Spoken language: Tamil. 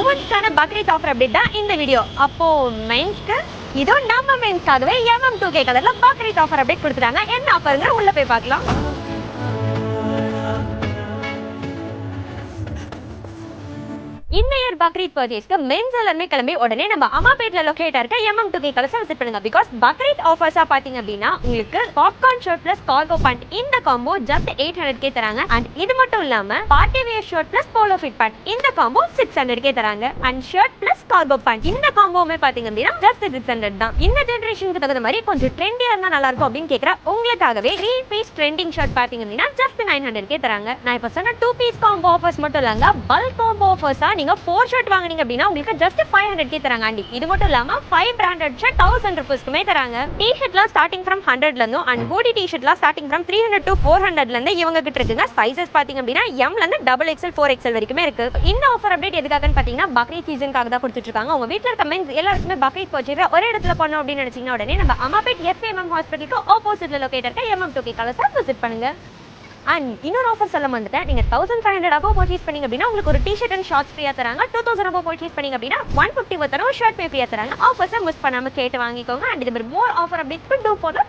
உமன்ஸ்க்கான பக்ரீத் ஆஃபர் அப்டேட் தான் இந்த வீடியோ. அப்போ மென்ஸ்க்கு இதோ நம்ம மென்ஸ்க்காகவே MM2K கலர்ல பக்ரீத் ஆஃபர் அப்டேட் கொடுத்துட்டாங்க. என்ன ஆஃபர்ங்க உள்ள போய் பார்க்கலாம். இந்த இயர் பக்ரீத் பர்ச்சேஸ்க்கு மென்ஸ் எல்லாருமே கிளம்பி உடனே நம்ம அம்மாபேட்ல லொகேட் இருக்க MM2K கலர்ஸ் விசிட் பண்ணுங்க. பிகாஸ் பக்ரீத் ஆஃபர்ஸா பாத்தீங்க அப்படின்னா உங்களுக்கு popcorn shirt plus cargo pant இந்த காம்போ ஜஸ்ட் 800K தராங்க. அண்ட் இது மட்டும் இல்லாம party wear shirt plus polo fit pant இந்த காம்போ 600K தராங்க. And shirt plus cargo pant இந்த காம்போமே பாத்தீங்க அப்படின்னா ஜஸ்ட் 600 தான். இந்த ஜெனரேஷனுக்கு தகுந்த மாதிரி கொஞ்சம் ட்ரெண்டியா இருந்தா நல்லா இருக்கும் அப்படின்னு கேக்குற உங்களுக்காகவே 3 பீஸ் ட்ரெண்டிங் ஷர்ட் பாத்தீங்க அப்படின்னா ஜஸ்ட் 900K தராங்க. நான் இப்ப சொன்ன 2 பீஸ் காம்போ ஆஃபர்ஸ் மட்டும் இல்லங்க, பல்க் காம்போ ஆஃபர்ஸா நீங்க 4 ஷர்ட் வாங்குனீங்க அப்படின்னா உங்களுக்கு ஜஸ்ட் 500K தராங்க. அண்ட் இது மட்டும் இல்லாம 5 பிராண்டட் ஷர்ட் 1000 ரூபாய்க்குமே தராங்க. டி-ஷர்ட்லாம் ஸ்டார்டிங் ஃப்ரம் 100ல இருந்தும் அண்ட் ஹூடி டி-ஷர்ட்லாம் ஸ்டார்டிங் ஃப்ரம் 300 to 400ல இருந்து இவங்க கிட்ட இருக்குங்க. சைஸஸ் பாத்தீங்க அப்படின்னா M ல இருந்து XXL 4XL வரைக்குமே இருக்கு. இந்த ஆஃபர் அப்டேட் எதுக்காகன்னு பாத்தீங்கன்னா பக்ரீத் சீசனுக்காக தான் கொடுத்துட்டு இருக்காங்க. உங்க வீட்ல இருக்க மென்ஸ் எல்லாருக்குமே பக்ரீத் பர்ச்சேஸ் ஒரே இடத்துல பண்ணனும் அப்படின்னு நினைச்சீங்கன்னா உடனே நம்ம அம்மாபேட் FMM ஹாஸ்பிடலுக்கு ஆப்போசிட்ல லொகேட் இருக்க MM2K கலர்ஸ் விசிட் பண்ணுங்க. அண்ட் இன்னொரு ஆஃபர் சொல்ல வந்துட்டேன். நீங்க 1500 above பர்ச்சேஸ் பண்ணீங்க அப்படின்னா உங்களுக்கு ஒரு டி-ஷர்ட் அண்ட் ஷார்ட்ஸ் ஃப்ரீயா தராங்க. 2000 above பர்ச்சேஸ் பண்ணீங்க அப்படின்னா 150 worth ஒரு ஷர்ட் ஃப்ரீயா தராங்க. ஆஃபர்ஸை மிஸ் பண்ணாம கேட்டு வாங்கிக்கோங்க. அண்ட் இது மோர் ஆஃபர் அப்டேட்ஸ் do follow.